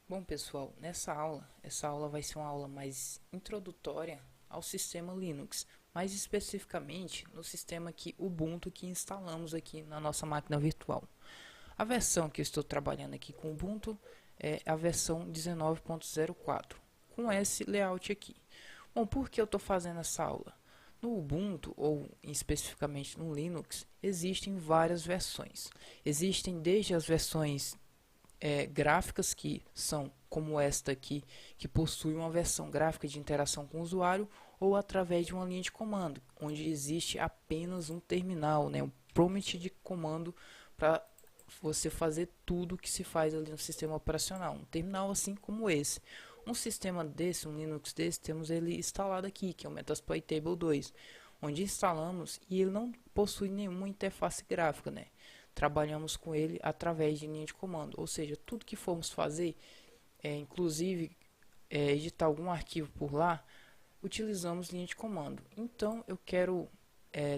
Bom, pessoal, essa aula vai ser uma aula mais introdutória ao sistema Linux, mais especificamente no sistema Ubuntu que instalamos aqui na nossa máquina virtual. A versão que eu estou trabalhando aqui com Ubuntu é a versão 19.04, com esse layout aqui. Bom, por que eu estou fazendo essa aula? No Ubuntu, ou especificamente no Linux, existem várias versões. Existem desde as versões gráficas, que são como esta aqui, que possui uma versão gráfica de interação com o usuário, ou através de uma linha de comando, onde existe apenas um terminal, né, um prompt de comando para você fazer tudo que se faz ali no sistema operacional. Um terminal assim como esse. Um sistema desse, um Linux desse, temos ele instalado aqui, que é o Metasploit Table 2, onde instalamos e ele não possui nenhuma interface gráfica, né? Trabalhamos com ele através de linha de comando, ou seja, tudo que formos fazer, inclusive editar algum arquivo por lá, utilizamos linha de comando. Então eu quero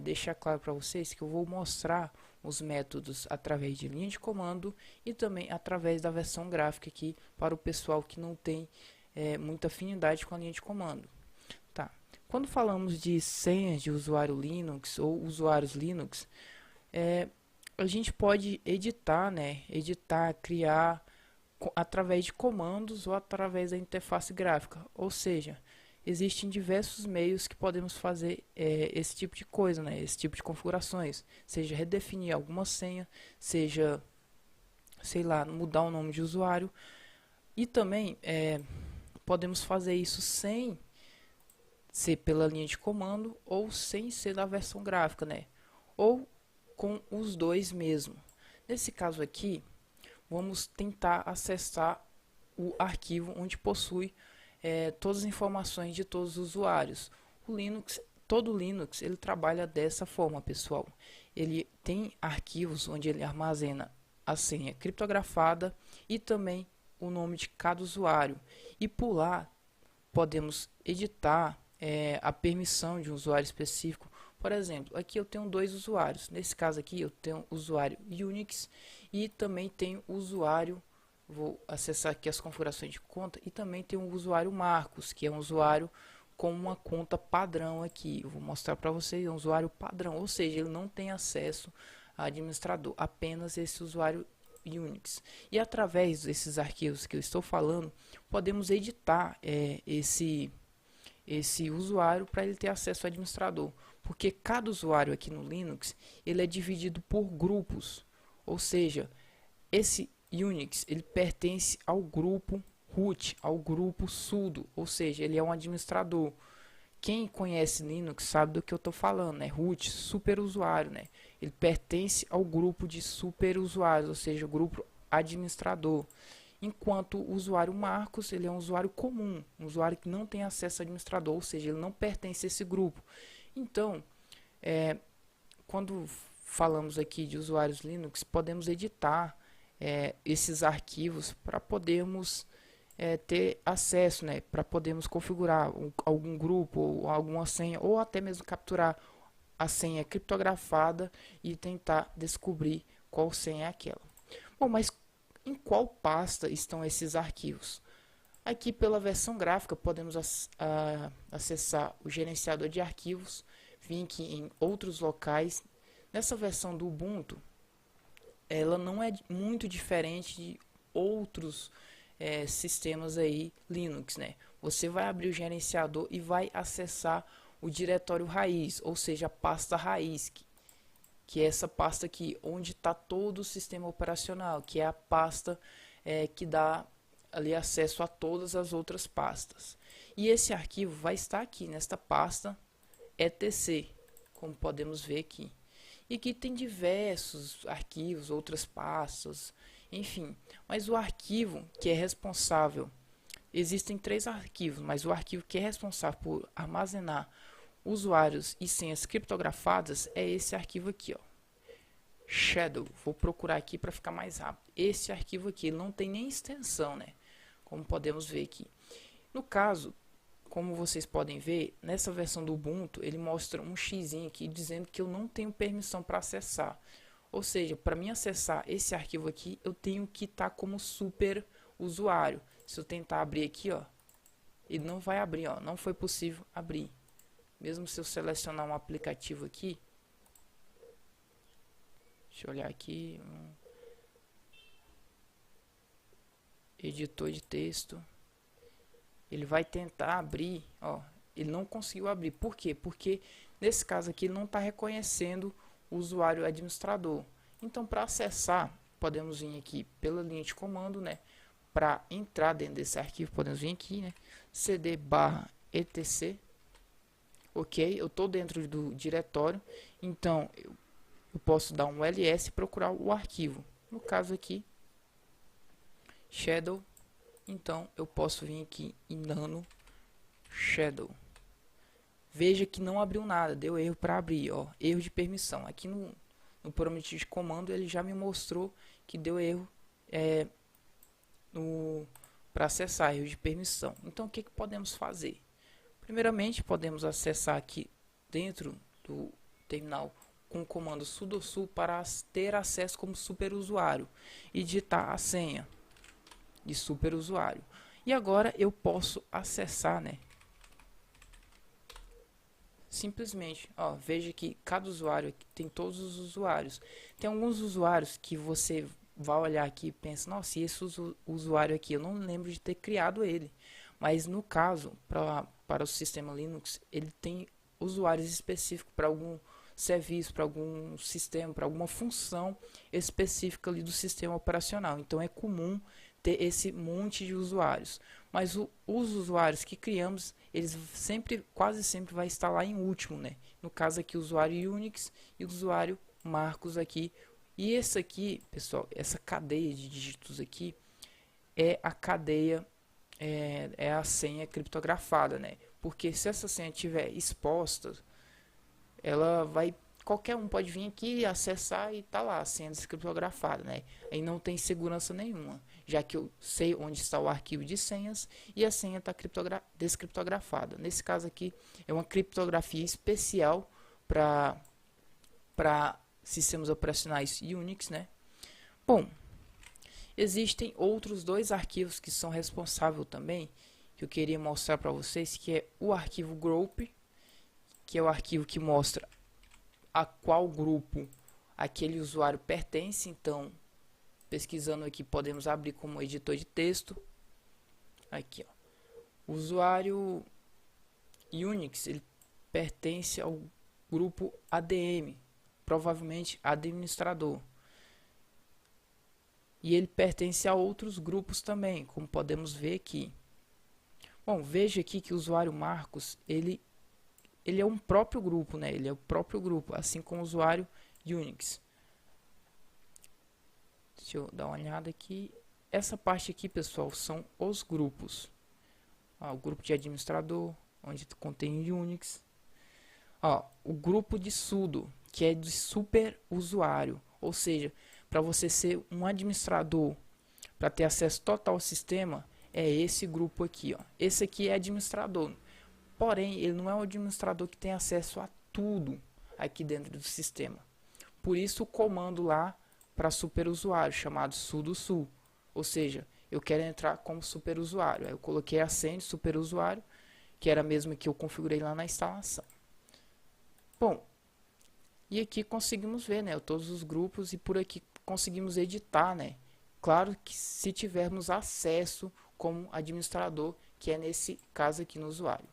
deixar claro para vocês que eu vou mostrar os métodos através de linha de comando e também através da versão gráfica aqui para o pessoal que não tem muita afinidade com a linha de comando. Tá. Quando falamos de senhas de usuário Linux ou usuários Linux, a gente pode editar, né? Editar, criar através de comandos ou através da interface gráfica. Ou seja, existem diversos meios que podemos fazer esse tipo de coisa, né? Esse tipo de configurações. Seja redefinir alguma senha, seja, sei lá, mudar o nome de usuário. E também podemos fazer isso sem ser pela linha de comando ou sem ser da versão gráfica, né? Ou com os dois mesmo. Nesse caso aqui, vamos tentar acessar o arquivo onde possui todas as informações de todos os usuários. O Linux, todo Linux, ele trabalha dessa forma, pessoal. Ele tem arquivos onde ele armazena a senha criptografada e também o nome de cada usuário. E por lá podemos editar a permissão de um usuário específico. Por exemplo, aqui eu tenho dois usuários. Nesse caso aqui eu tenho o usuário Unix e também tenho o usuário, vou acessar aqui as configurações de conta, e também tem o usuário Marcos, que é um usuário com uma conta padrão aqui. Eu vou mostrar para vocês, é um usuário padrão, ou seja, ele não tem acesso a administrador, apenas esse usuário Unix. E através desses arquivos que eu estou falando, podemos editar esse usuário para ele ter acesso ao administrador, porque cada usuário aqui no Linux ele é dividido por grupos, ou seja, esse Unix ele pertence ao grupo root, ao grupo sudo, ou seja, ele é um administrador. Quem conhece Linux sabe do que eu estou falando, né? Root, superusuário, né? Ele pertence ao grupo de superusuários, ou seja, o grupo administrador. Enquanto o usuário Marcos, ele é um usuário comum, um usuário que não tem acesso ao administrador, ou seja, ele não pertence a esse grupo. Então, quando falamos aqui de usuários Linux, podemos editar esses arquivos para podermos ter acesso, né, para podermos configurar algum grupo ou alguma senha, ou até mesmo capturar a senha criptografada e tentar descobrir qual senha é aquela. Bom, mas em qual pasta estão esses arquivos? Aqui pela versão gráfica podemos acessar o gerenciador de arquivos, vir aqui em outros locais. Nessa versão do Ubuntu, ela não é muito diferente de outros sistemas aí Linux, né? Você vai abrir o gerenciador e vai acessar o diretório raiz, ou seja, a pasta raiz, que é essa pasta aqui, onde está todo o sistema operacional, que é a pasta que dá ali acesso a todas as outras pastas. E esse arquivo vai estar aqui nesta pasta etc, como podemos ver aqui. E aqui tem diversos arquivos, outras pastas, enfim. Mas o arquivo que é responsável, existem três arquivos, mas o arquivo que é responsável por armazenar usuários e senhas criptografadas é esse arquivo aqui, ó. Shadow. Vou procurar aqui para ficar mais rápido. Esse arquivo aqui, ele não tem nem extensão, né? Como podemos ver aqui. No caso, como vocês podem ver, nessa versão do Ubuntu, ele mostra um X aqui dizendo que eu não tenho permissão para acessar. Ou seja, para mim acessar esse arquivo aqui, eu tenho que estar como super usuário. Se eu tentar abrir aqui, ó, ele não vai abrir, ó, não foi possível abrir. Mesmo se eu selecionar um aplicativo aqui, deixa eu olhar aqui, editor de texto, ele vai tentar abrir, ó, ele não conseguiu abrir. Por quê? Porque nesse caso aqui ele não está reconhecendo o usuário administrador. Então, para acessar, podemos vir aqui pela linha de comando, né? Para entrar dentro desse arquivo, podemos vir aqui, né? cd/etc. Ok, eu estou dentro do diretório, então eu posso dar um ls e procurar o arquivo. No caso aqui, shadow. Então eu posso vir aqui em nano shadow. Veja que não abriu nada, deu erro para abrir, ó, erro de permissão. Aqui no prometido de comando ele já me mostrou que deu erro para acessar, erro de permissão. Então o que podemos fazer? Primeiramente podemos acessar aqui dentro do terminal com o comando sudo para ter acesso como superusuário e digitar a senha de superusuário. E agora eu posso acessar, né? Simplesmente, ó, veja que cada usuário aqui tem todos os usuários. Tem alguns usuários que você vai olhar aqui e pensa, nossa, esse usuário aqui, eu não lembro de ter criado ele. Mas no caso, para o sistema Linux, ele tem usuários específicos para algum serviço, para algum sistema, para alguma função específica ali do sistema operacional. Então é comum ter esse monte de usuários. Mas os usuários que criamos, eles quase sempre vai estar lá em último, né? No caso aqui, o usuário Unix e o usuário Marcos aqui. E esse aqui, pessoal, essa cadeia de dígitos aqui é a cadeia, é a senha criptografada, né? Porque se essa senha estiver exposta, ela vai, qualquer um pode vir aqui acessar e tá lá a senha descriptografada, né? Aí não tem segurança nenhuma, já que eu sei onde está o arquivo de senhas e a senha está descriptografada. Nesse caso aqui é uma criptografia especial para sistemas operacionais Unix, né? Bom, existem outros dois arquivos que são responsáveis também, que eu queria mostrar para vocês, que é o arquivo group, que é o arquivo que mostra a qual grupo aquele usuário pertence. Então, pesquisando aqui, podemos abrir como editor de texto. Aqui, ó. O usuário Unix, ele pertence ao grupo ADM, provavelmente administrador. E ele pertence a outros grupos também, como podemos ver aqui. Bom, veja aqui que o usuário Marcos, ele é um próprio grupo, né? Ele é o próprio grupo, assim como o usuário Unix. Deixa eu dar uma olhada aqui. Essa parte aqui, pessoal, são os grupos. Ó, o grupo de administrador, onde contém Unix. Ó, o grupo de sudo, que é de super usuário. Ou seja, para você ser um administrador, para ter acesso total ao sistema, é esse grupo aqui. Ó. Esse aqui é administrador. Porém, ele não é um administrador que tem acesso a tudo aqui dentro do sistema. Por isso o comando lá para superusuário, chamado sudo-su. Ou seja, eu quero entrar como superusuário. Aí eu coloquei a senha de superusuário, que era a mesma que eu configurei lá na instalação. Bom, e aqui conseguimos ver, né, todos os grupos, e por aqui conseguimos editar, né? Claro que se tivermos acesso como administrador, que é nesse caso aqui no usuário.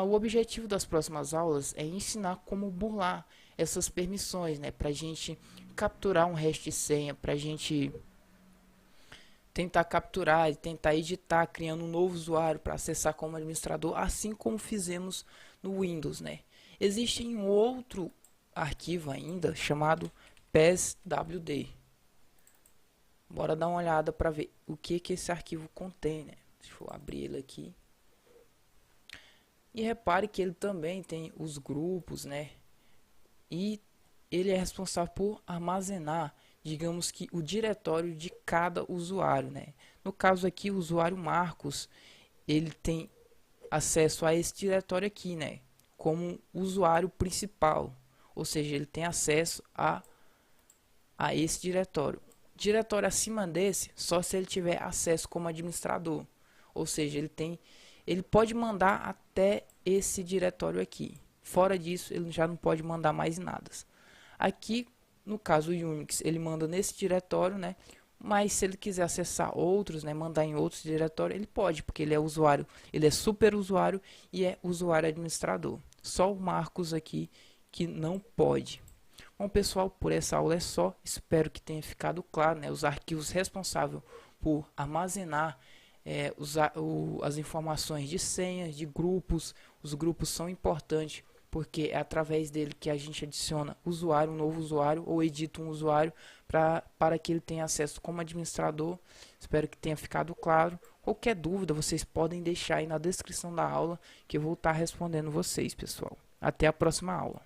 O objetivo das próximas aulas é ensinar como burlar essas permissões, né, para a gente capturar um hash de senha, para a gente tentar capturar e tentar editar, criando um novo usuário para acessar como administrador, assim como fizemos no Windows, né. Existe um outro arquivo ainda chamado PSWD. Bora dar uma olhada para ver o que esse arquivo contém, né. Deixa eu abrir ele aqui. E repare que ele também tem os grupos, né? E ele é responsável por armazenar, digamos que o diretório de cada usuário, né? No caso aqui, o usuário Marcos, ele tem acesso a esse diretório aqui, né? Como usuário principal. Ou seja, ele tem acesso a esse diretório. Diretório acima desse, só se ele tiver acesso como administrador. Ou seja, ele pode mandar até esse diretório aqui. Fora disso, ele já não pode mandar mais nada. Aqui, no caso o Unix, ele manda nesse diretório, né? Mas se ele quiser acessar outros, né, mandar em outros diretórios, ele pode, porque ele é usuário, ele é super usuário e é usuário administrador. Só o Marcos aqui que não pode. Bom, pessoal, por essa aula é só. Espero que tenha ficado claro, né, os arquivos responsáveis por armazenar as informações de senhas, de grupos. Os grupos são importantes porque é através dele que a gente adiciona usuário, um novo usuário, ou edita um usuário para que ele tenha acesso como administrador. Espero que tenha ficado claro. Qualquer dúvida vocês podem deixar aí na descrição da aula que eu vou estar respondendo vocês, pessoal. Até a próxima aula.